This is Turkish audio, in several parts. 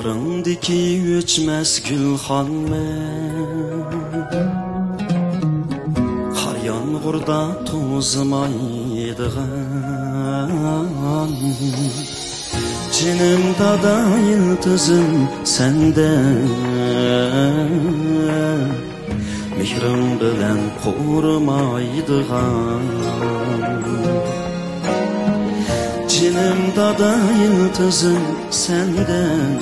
Bağrımdaki öçmez gülxanmen Qar yağmurda tozmaydigan Cinimda da yıldızım sende Mihrim bilen korumaydigan Cinimda da yıldızım senden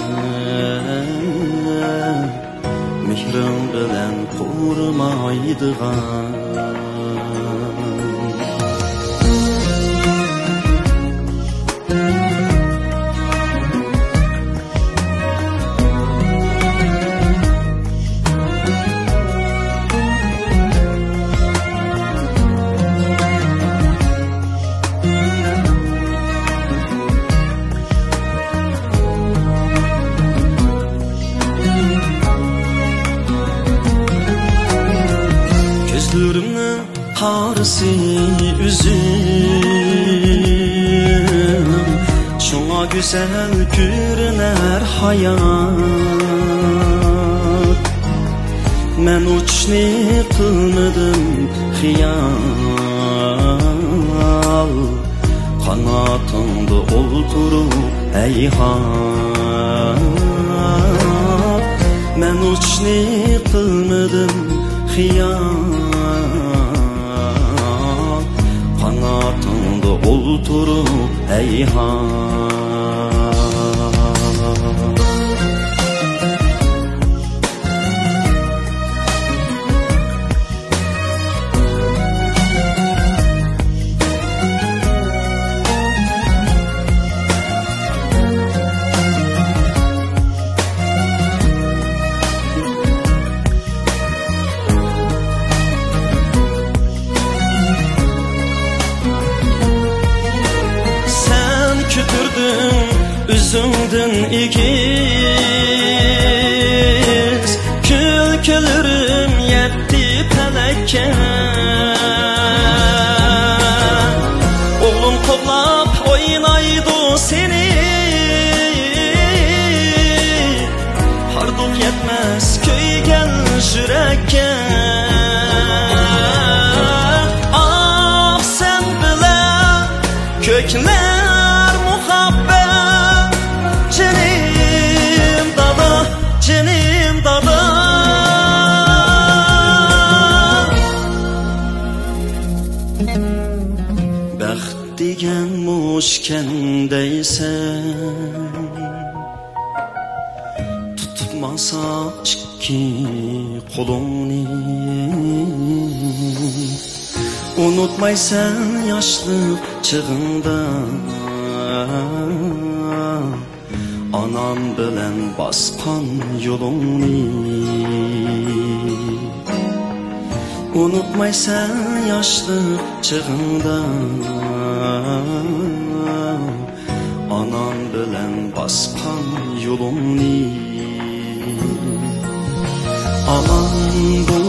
Mihrim bilen korumaydigan Gözlerimden harisi üzüm Şuna güzel görüner hayat Men uçni kılmadım hiyal Kanatımda olturup eyhat Men uçni kılmadım hiyal Kanatımda olturup eyhan Üzümdün ikiz Külkülürüm yetti pelekke Oğlum kollap oynaydı seni Harduk yetmez köy gel yürekke Ah sen bile kökler muhabbet Cinim dada Bəxt degen muşkendeysen Tutmasak çiki kolunu Unutmaysan yaşlık çığında Anam bilen baskan yolunu Unutmaysan yaşlık çığında Anam bilen baskan yolunu Aman bu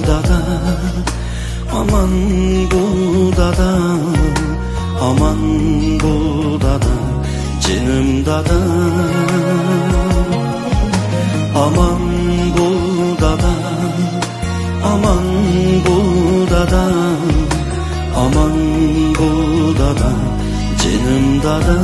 dada Aman bu dada Aman bu dada Cinim dada Aman bu dada Aman bu dada Aman bu dada Cinim dada